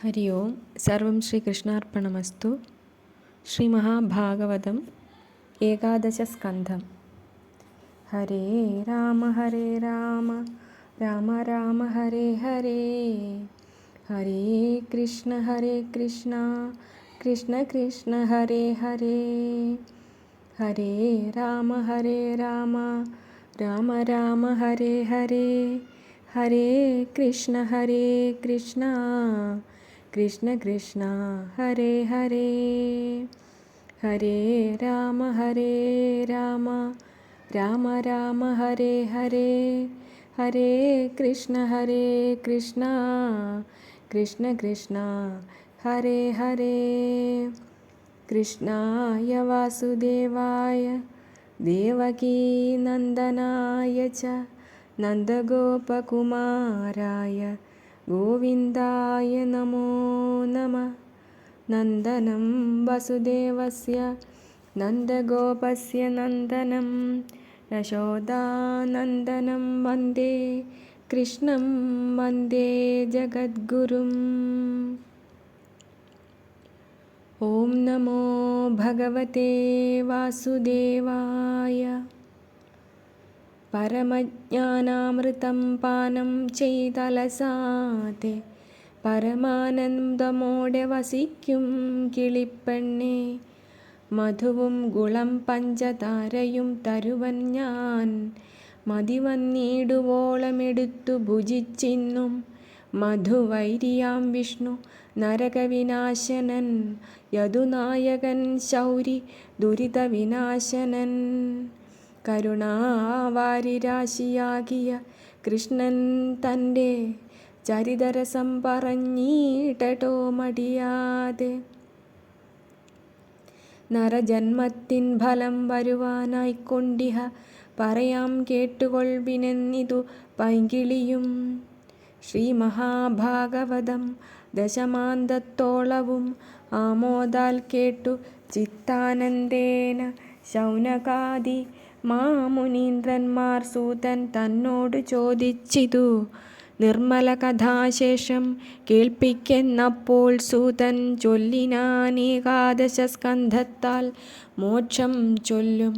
हरि ओं सर्वं श्रीकृष्णार्पणमस्तु। श्रीमहाभागवतम् एकादशस्कन्धं। हरे राम राम राम हरे हरे, हरे कृष्ण कृष्ण कृष्ण हरे हरे, हरे राम राम राम हरे हरे, हरे कृष्ण कृष्ण कृष्ण हरे हरे, हरे राम राम राम हरे हरे, हरे कृष्ण कृष्ण कृष्ण हरे हरे। कृष्णाय वासुदेवाय देवकी नन्दनाय च नन्दगोपकुमाराय गोविन्दाय नमो नमः। नन्दनं वसुदेवस्य नन्दगोपस्य नन्दनं यशोदानन्दनं वन्दे कृष्णं वन्दे जगद्गुरुम्। ॐ नमो भगवते वासुदेवाय। परमज्ञानामृतं पानं ചെയ്തലസാതെ പരമാനന്ദമോടെ വസിക്കും കിളിപ്പെണ്ണേ, മധുവും ഗുളം പഞ്ചതാരയും തരുവൻ ഞാൻ, മതിവന്നിടുവോളമെടുത്തു ഭുജിച്ചിന്നും. മധുവൈരിയാം വിഷ്ണു നരകവിനാശനൻ, യദുനായകൻ ശൗരി ദുരിതവിനാശനൻ, കരുണാവാരിരാശിയാകിയ കൃഷ്ണൻ തൻ്റെ ചരിതരസം പറഞ്ഞിടട്ടോ മടിയാതെ. നരജന്മത്തിൻ ഫലം വരുവാനായിക്കൊണ്ടിഹ പറയാം കേട്ടുകൊൾവിനെന്നിതു പൈങ്കിളിയും. ശ്രീമഹാഭാഗവതം ദശമാന്തത്തോളവും ആമോദാൽ കേട്ടു ചിത്താനന്ദേന ശൗനകാദി മാമുനീന്ദ്രന്മാർ സൂതൻ തന്നോടു ചോദിച്ചിതു. നിർമ്മല കഥാശേഷം കേൾപ്പിക്കെന്നപ്പോൾ സൂതൻ ചൊല്ലിനാനേകാദശസ്കന്ധത്താൽ മോക്ഷം ചൊല്ലും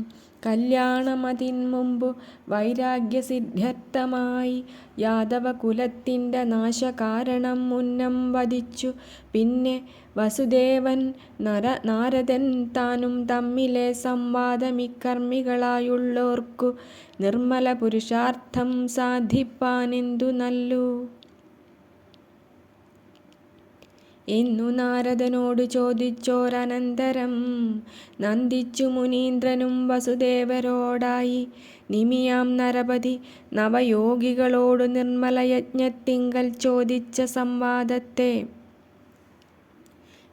കല്യാണമതിൻ മുമ്പു വൈരാഗ്യസിദ്ധ്യർത്ഥമായി യാദവകുലത്തിൻ്റെ നാശകാരണം മുന്നം വധിച്ചു. പിന്നെ വസുദേവൻ നാരദൻ താനും തമ്മിലെ സംവാദമിക്കർമ്മികളായുള്ളോർക്കു നിർമ്മല പുരുഷാർത്ഥം സാധിപ്പാനെന്തു നല്ലു എന്നു നാരദനോടു ചോദിച്ചോരനന്തരം, നന്ദിച്ചു മുനീന്ദ്രനും വസുദേവരോടായി നിമിയാം നരപതി നവയോഗികളോടു നിർമ്മലയജ്ഞത്തിങ്കൽ ചോദിച്ച സംവാദത്തെ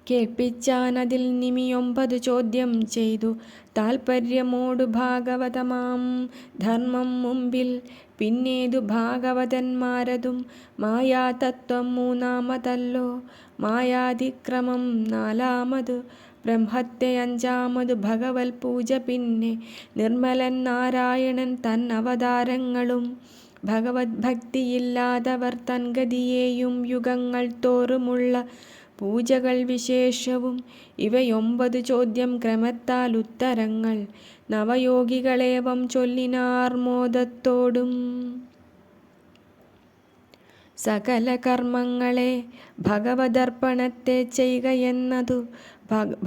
കേൾപ്പിച്ചാനതിൽ നിമി 9 ചോദ്യം ചെയ്തു. താൽപര്യമോടു ഭാഗവതമാം ധർമ്മം മുമ്പിൽ, പിന്നേതു ഭാഗവതന്മാരതും മായാതത്വം മൂന്നാമതല്ലോ, മായാതിക്രമം നാലാമതു, ബ്രഹ്മത്തെ അഞ്ചാമതു, ഭഗവത് പൂജ പിന്നെ നിർമ്മലൻ നാരായണൻ തന്നവതാരങ്ങളും, ഭഗവത് ഭക്തിയില്ലാതവർ തൻഗതിയേയും യുഗങ്ങൾ തോറുമുള്ള പൂജകൾ വിശേഷവും. ഇവ 9 ചോദ്യം ക്രമത്താൽ ഉത്തരങ്ങൾ നവയോഗികളേവം ചൊല്ലിനാർ മോദത്തോടും. സകല കർമ്മങ്ങളെ ഭഗവദർപ്പണത്തെ ചെയ്യുകയെന്നതു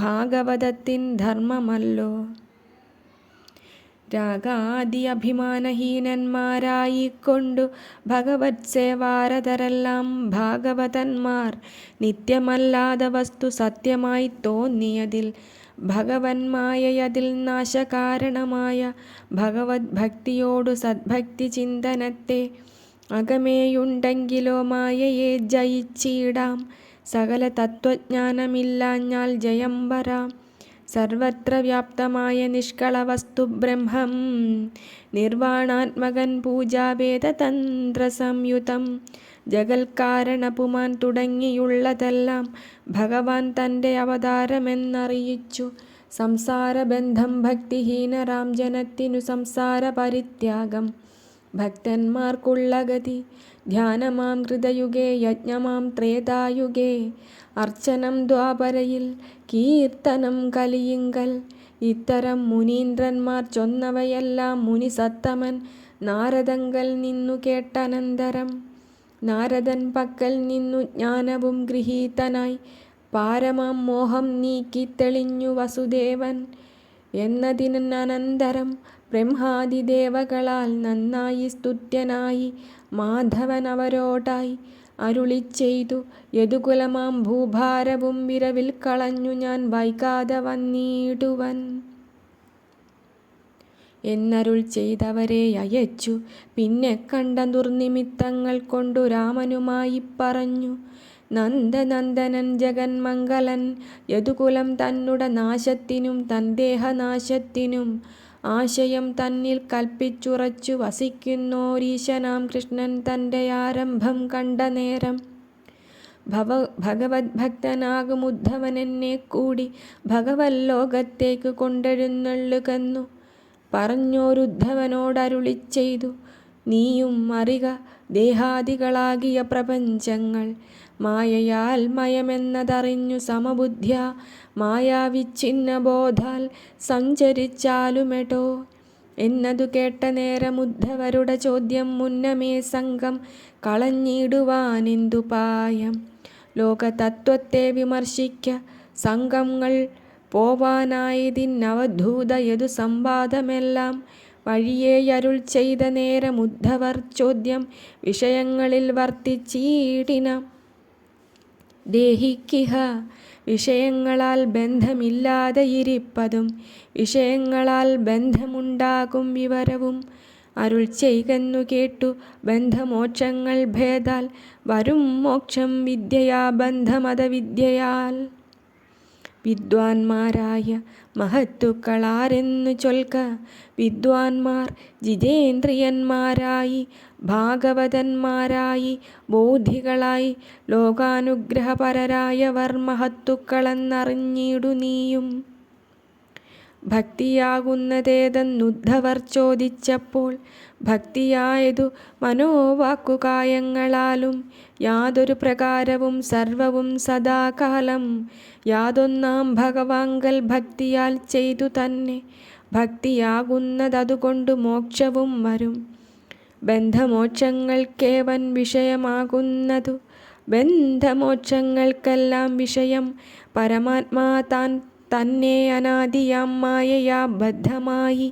ഭാഗവതത്തിൻ ധർമ്മമല്ലോ. രാഗാദി അഭിമാനഹീനന്മാരായിക്കൊണ്ടു ഭഗവത് സേവാരതരെല്ലാം ഭാഗവതന്മാർ നിത്യമല്ലാത വസ്തു സത്യമായി തോന്നിയതിൽ ഭഗവൻ മായയതിൽ നാശകാരണമായ ഭഗവത് ഭക്തിയോടു സദ്ഭക്തി ചിന്തനത്തെ അകമേയുണ്ടെങ്കിലോ മായയെ ജയിച്ചിടാം. സകല തത്വജ്ഞാനമില്ലാഞ്ഞാൽ ജയം വരാം. സർവത്ര വ്യാപ്തമായ നിഷ്കളവസ്തു ബ്രഹ്മം, നിർവാണാത്മകൻ പൂജാവേദതന്ത്രസംയുതം, ജഗൽക്കാരണപുമാൻ തുടങ്ങിയുള്ളതെല്ലാം ഭഗവാൻ തൻ്റെ അവതാരമെന്നറിയിച്ചു. സംസാരബന്ധം ഭക്തിഹീനരാം ജനത്തിനു സംസാര പരിത്യാഗം ഭക്തന്മാർക്കുള്ള ഗതി. ധ്യാനമാം കൃതയുഗേ യജ്ഞമാം ത്രേതായുഗേ, അർച്ചനം ദ്വാപരയിൽ കീർത്തനം കലിയിങ്കൽ. ഇത്തരം മുനീന്ദ്രന്മാർ ചൊന്നവയെല്ലാം മുനിസത്തമൻ നാരദങ്കൽ നിന്നു കേട്ടനന്തരം. നാരദൻ പക്കൽ നിന്നു ജ്ഞാനവും ഗൃഹീതനായി പാരമാം മോഹം നീക്കി തെളിഞ്ഞു വസുദേവൻ. എന്നതിനനന്തരം ബ്രഹ്മാദിദേവകളാൽ നന്നായി സ്തുത്യനായി മാധവൻ അവരോടായി അരുളിച്ചെയ്തു, യദുകുലമാം ഭൂഭാരവും വിരവിൽ കളഞ്ഞു ഞാൻ വൈകാതെ വന്നിടുവൻ എന്നരുൾ ചെയ്തവരെ അയച്ചു. പിന്നെ കണ്ട ദുർനിമിത്തങ്ങൾ കൊണ്ടു രാമനുമായി പറഞ്ഞു, നന്ദനന്ദനൻ ജഗന്മംഗലൻ യദുകുലം തന്നുട നാശത്തിനും തൻ ദേഹനാശത്തിനും ആശയം തന്നിൽ കൽപ്പിച്ചുറച്ചു വസിക്കുന്നോരീശനാം കൃഷ്ണൻ തൻ്റെ ആരംഭം കണ്ട നേരം. ഭഗവത് ഭക്തനാകും ഉദ്ധവനെന്നെ കൂടി ഭഗവല്ലോകത്തേക്ക് കൊണ്ടെഴുന്നള്ളുകെന്നു പറഞ്ഞോരുദ്ധവനോടരുളിച്ചെയ്തു, നീയും അറിക ദേഹാദികളാകിയ പ്രപഞ്ചങ്ങൾ മായയാൽ മയമെന്നതറിഞ്ഞു സമബുദ്ധ്യ മായാവിച്ഛിന്ന ബോധാൽ സഞ്ചരിച്ചാലുമെടോ. എന്നതു കേട്ട നേരം ഉദ്ധവരുടെ ചോദ്യം മുന്നമേ സംഘം കളഞ്ഞിടുവാനെന്തുപായം. ലോകതത്വത്തെ വിമർശിക്ക സംഘങ്ങൾ പോവാനായതിനവധൂത യദു സംവാദമെല്ലാം വഴിയേ അരുൾ ചെയ്ത നേരം ഉദ്ധവർ ചോദ്യം വിഷയങ്ങളിൽ വർത്തിച്ചീടിന. ദേഹിക്കിഹ വിഷയങ്ങളാൽ ബന്ധമില്ലാതെ ഇരിപ്പതും വിഷയങ്ങളാൽ ബന്ധമുണ്ടാകും വിവരവും അരുൾ ചെയ്കെന്നു കേട്ടു. ബന്ധമോക്ഷങ്ങൾ ഭേദാൽ വരും മോക്ഷം വിദ്യയാ ബന്ധമതവിദ്യയാൽ. വിദ്വാൻമാരായ മഹത്തുക്കളാരെന്നു ചൊൽക്ക. വിദ്വാൻമാർ ജിതേന്ദ്രിയന്മാരായി ഭാഗവതന്മാരായി ബോധികളായി ലോകാനുഗ്രഹപരരായവർ മഹത്തുക്കളെന്നറിഞ്ഞിടു നീയും. ഭക്തിയാകുന്നതേതെന്നുദ്ധവർ ചോദിച്ചപ്പോൾ ഭക്തിയായതു മനോവാക്കുകായങ്ങളാലും യാതൊരു പ്രകാരവും സർവവും സദാകാലം യാതൊന്നാം ഭഗവാങ്കൽ ഭക്തിയാൽ ചെയ്തു തന്നെ. ഭക്തിയാകുന്നതതുകൊണ്ട് മോക്ഷവും വരും. ബന്ധമോക്ഷങ്ങൾക്കേവൻ വിഷയമാകുന്നതു ബന്ധമോക്ഷങ്ങൾക്കെല്ലാം വിഷയം പരമാത്മാ താൻ തന്നെ അനാദിയാം മായയാ ബദ്ധമായി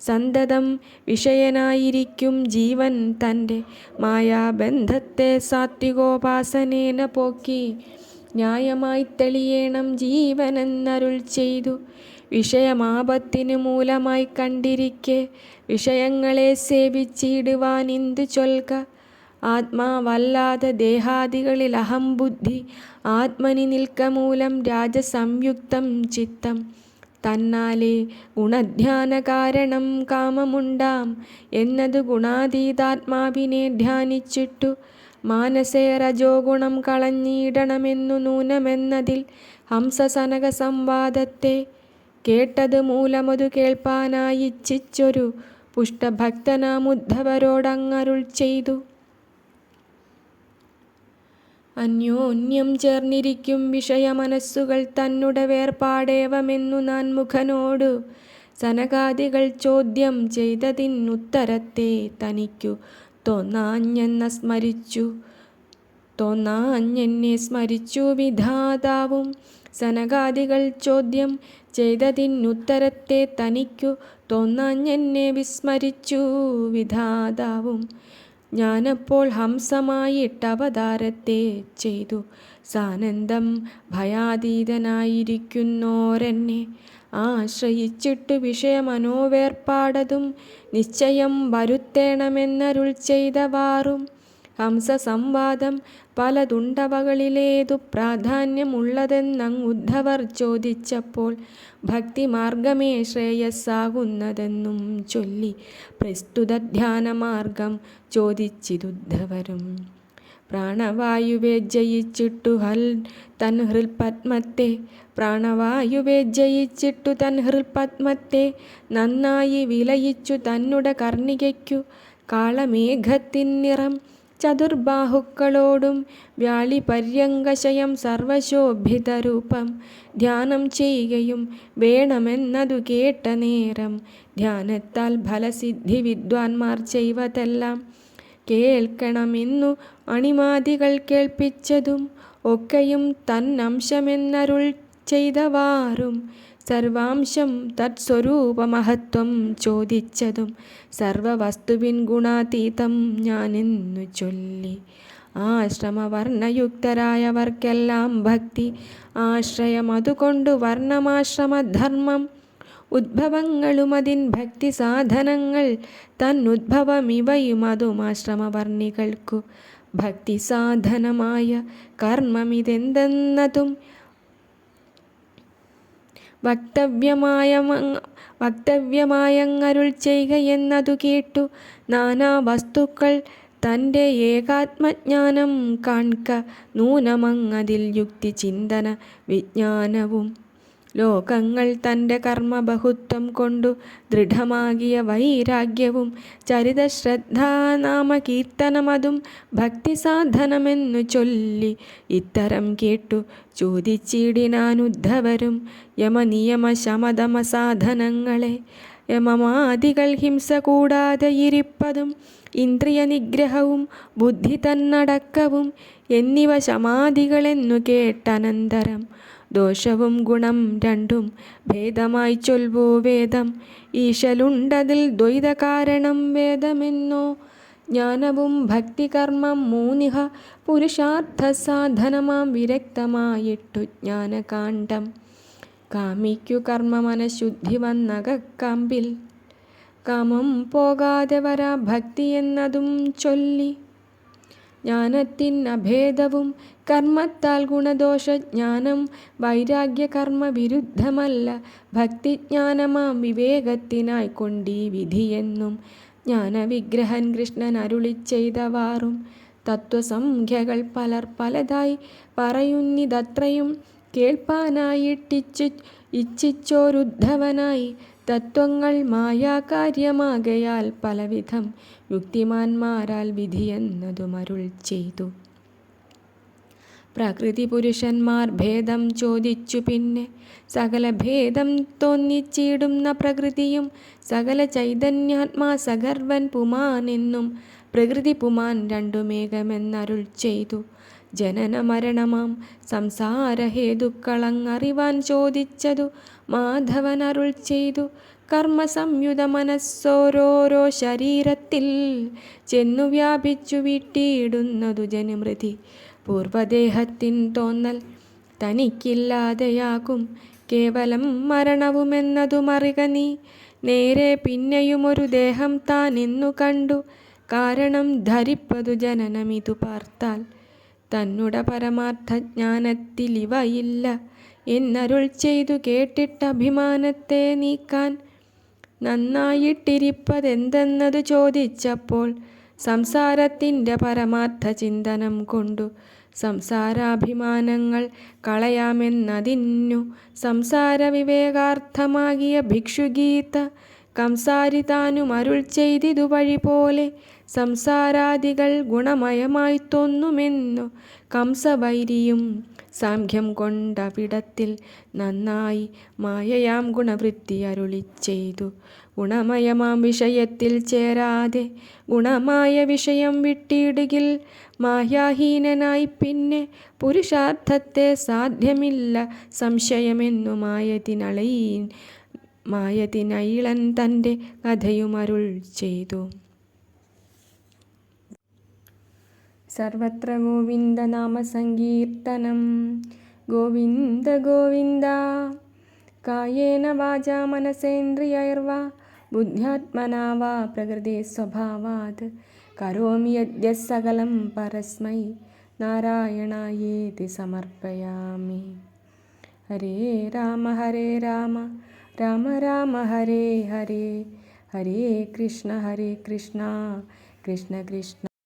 സന്തതം വിഷയനായിരിക്കും ജീവൻ തൻ്റെ മായാബന്ധത്തെ സാത്വികോപാസനേന പോക്കി ന്യായമായി തെളിയേണം ജീവനെന്നരുൾ ചെയ്തു. വിഷയമാപത്തിന് മൂലമായി കണ്ടിരിക്കെ വിഷയങ്ങളെ സേവിച്ചിടുവാനിന്തു ചൊൽക. ആത്മാവല്ലാതെ ദേഹാദികളിൽ അഹംബുദ്ധി ആത്മനി നിൽക്ക മൂലം രാജസംയുക്തം ചിത്തം. തന്നാലേ ഗുണധ്യാന കാരണം കാമമുണ്ടാം എന്നത് ഗുണാതീതാത്മാവിനെ ധ്യാനിച്ചിട്ടു മാനസേ രജോ ഗുണം കളഞ്ഞിടണമെന്നു നൂനമെന്നതിൽ ഹംസസനക സംവാദത്തെ കേട്ടത് മൂലമതു കേൾപ്പാനായിച്ഛിച്ചൊരു പുഷ്ടഭക്തനാമുദ്ധവരോടങ്ങരുൾ ചെയ്തു. അന്യോന്യം ചേർന്നിരിക്കും വിഷയമനസ്സുകൾ തന്നുടെ വേർപാടേവമെന്നു നാൻ മുഖനോടു സനകാദികൾ ചോദ്യം ചെയ്തതിനുത്തരത്തെ തനിക്കു തോന്നാഞ്ഞെന്നെ സ്മരിച്ചു വിധാതാവും. സനകാദികൾ ചോദ്യം ചെയ്തതിനുത്തരത്തെ തനിക്കു തോന്നാഞ്ഞെന്നെ വിസ്മരിച്ചു വിധാതാവും. ഞാനപ്പോൾ ഹംസമായിട്ടവതാരത്തെ ചെയ്തു സാനന്ദം ഭയാതീതനായിരിക്കുന്നോരെന്നെ ആശ്രയിച്ചിട്ടു വിഷയമനോവേർപ്പാടതും നിശ്ചയം വരുത്തേണമെന്നരുൾ ചെയ്തവാറും. ഹംസസംവാദം പലതുണ്ടവകളിലേതു പ്രാധാന്യമുള്ളതെന്നങ്ങുദ്ധവർ ചോദിച്ചപ്പോൾ ഭക്തിമാർഗമേ ശ്രേയസ്സാകുന്നതെന്നും ചൊല്ലി പ്രസ്തുത ധ്യാനമാർഗം ചോദിച്ചിതുദ്ധവരും. പ്രാണവായുവെ ജയിച്ചിട്ടു തൻ ഹൃൽപത്മത്തെ നന്നായി വിലയിച്ചു തന്നുടെ കർണികയ്ക്കു കാളമേഘത്തിൻ നിറം ചതുർബാഹുക്കളോടും വ്യാളിപര്യങ്കശയം സർവശോഭിതരൂപം ധ്യാനം ചെയ്യുകയും വേണമെന്നതു കേട്ട നേരം ധ്യാനത്താൽ ഫലസിദ്ധി വിദ്വാൻമാർ ചെയ്വതെല്ലാം കേൾക്കണമെന്നു അണിമാദികൾ കേൾപ്പിച്ചതും ഒക്കെയും തന്നംശമെന്നരുൾ ചെയ്തവാറും സർവാംശം തത്സ്വരൂപമഹത്വം ചോദിച്ചതും സർവവസ്തുവിൻ ഗുണാതീതം ഞാനെന്നു ചൊല്ലി. ആശ്രമവർണ്ണയുക്തരായവർക്കെല്ലാം ഭക്തി ആശ്രയം അതുകൊണ്ടു വർണ്ണമാശ്രമധർമ്മം ഉദ്ഭവങ്ങളുമതിൻ ഭക്തി സാധനങ്ങൾ തന്നുദ്ഭവമിവയും അതും ആശ്രമവർണ്ണികൾക്കു ഭക്തി സാധനമായ കർമ്മമിതെന്തെന്നതും വക്തവ്യമായങ്ങരുൾ ചെയ്യുകയെന്നതു കേട്ടു. നാനാ വസ്തുക്കൾ തൻ്റെ ഏകാത്മജ്ഞാനം കാൺക നൂനമങ്ങതിൽ യുക്തി ചിന്തന വിജ്ഞാനവും ലോകങ്ങൾ തൻ്റെ കർമ്മബഹുത്വം കൊണ്ടു ദൃഢമാകിയ വൈരാഗ്യവും ചരിതശ്രദ്ധാനാമകീർത്തനമതും ഭക്തി സാധനമെന്നു ചൊല്ലി. ഇത്തരം കേട്ടു ചോദിച്ചിടിനാനുദ്ധവരും യമനിയമ ശമതമ സാധനങ്ങളെ. യമമാദികൾ ഹിംസ കൂടാതെ ഇരിപ്പതും ഇന്ദ്രിയ നിഗ്രഹവും ബുദ്ധി തന്നടക്കവും എന്നിവ ശമാദികളെന്നു കേട്ടനന്തരം ദോഷവും ഗുണം രണ്ടും ഭേദമായി ചൊൽവൂ വേദം. ഈശലുണ്ടതിൽ ദ്വൈത കാരണം വേദമെന്നോ ജ്ഞാനവും ഭക്തി കർമ്മം മൂന്നിഹ പുരുഷാർത്ഥ സാധനമാം വിരക്തമായിട്ടു ജ്ഞാനകാണ്ഡം കാമിക്കു കർമ്മമനശുദ്ധി വന്നകക്കാമ്പിൽ കാമം പോകാതെ വരാ ഭക്തി എന്നതും ചൊല്ലി. ജ്ഞാനത്തിനഭേദവും കർമ്മത്താൽ ഗുണദോഷജ്ഞാനം വൈരാഗ്യ കർമ്മ വിരുദ്ധമല്ല ഭക്തിജ്ഞാനമാം വിവേകത്തിനായി കൊണ്ടീ വിധിയെന്നും ജ്ഞാനവിഗ്രഹൻ കൃഷ്ണൻ അരുളി ചെയ്തവാറും തത്വസംഖ്യകൾ പലർ പലതായി പറയുന്നിതത്രയും കേൾപ്പാനായിട്ടിച്ഛിച്ചോരുദ്ധവനായി തത്വങ്ങൾ മായാകാര്യമാകയാൽ പലവിധം യുക്തിമാന്മാരാൽ വിധിയെന്നതും അരുൾ ചെയ്തു. പ്രകൃതി പുരുഷന്മാർ ഭേദം ചോദിച്ചു പിന്നെ സകല ഭേദം തോന്നിച്ചിടുന്ന പ്രകൃതിയും സകല ചൈതന്യാത്മാ സഗർവൻ പുമാൻ എന്നും പ്രകൃതി പുമാൻ രണ്ടുമേകമെന്നരുൾ ചെയ്തു. ജനന മരണമാം സംസാരഹേതുക്കളങ്ങറിവാൻ ചോദിച്ചതു മാധവൻ അരുൾ ചെയ്തു. കർമ്മസംയുത മനസ്സോരോരോ ശരീരത്തിൽ ചെന്നു വ്യാപിച്ചു വിട്ടിടുന്നതു ജനമൃതി പൂർവദേഹത്തിൻ തോന്നൽ തനിക്കില്ലാതെയാകും കേവലം മരണവുമെന്നതുമറിക നീ. നേരെ പിന്നെയുമൊരു ദേഹം താൻ എന്നു കണ്ടു കാരണം ധരിപ്പതു ജനനമിതു പാർത്താൽ തന്നുട പരമാർത്ഥജ്ഞാനത്തിലിവയില്ല എന്നരുൾ ചെയ്തു. കേട്ടിട്ട അഭിമാനത്തെ നീക്കാൻ നന്നായിട്ടിരിപ്പതെന്തെന്നതു ചോദിച്ചപ്പോൾ സംസാരത്തിൻ്റെ പരമാർത്ഥ ചിന്തനം കൊണ്ടു സംസാരാഭിമാനങ്ങൾ കളയാമെന്നതിന്നു സംസാര വിവേകാർത്ഥമാകിയ ഭിക്ഷുഗീത കംസാരി താനും അരുൾ ചെയ്തിതു വഴി പോലെ സംസാരാദികൾ ഗുണമയമായി തോന്നുമെന്നു കംസവൈരിയും സാംഖ്യം കൊണ്ടവിടത്തിൽ നന്നായി മായയാം ഗുണവൃത്തി അരുളി ചെയ്തു. ഗുണമയമാം വിഷയത്തിൽ ചേരാതെ ഗുണമായ വിഷയം വിട്ടിടുകിൽ മായാഹീനനായി പിന്നെ പുരുഷാർത്ഥത്തെ സാധ്യമില്ല സംശയമെന്നു മായതിനൈളൻ തൻ്റെ കഥയുമരുൾ ചെയ്തു. സർവത്ര ഗോവിന്ദ നാമ സങ്കീർത്തനം. ഗോവിന്ദ ഗോവിന്ദ. കായേന വാചാ മനസേന്ദ്രിയൈർവാ ബുദ്ധ്യാത്മനാ വാ പ്രകൃതി സ്വഭാവാത് കരോമി യദ്യത് സകലം പരസ്മൈ നാരായണായേതി സമർപ്പയാമി. ഹരേ രാമ രാമ രാമ ഹരേ ഹരേ, ഹരേ കൃഷ്ണ കൃഷ്ണ കൃഷ്ണ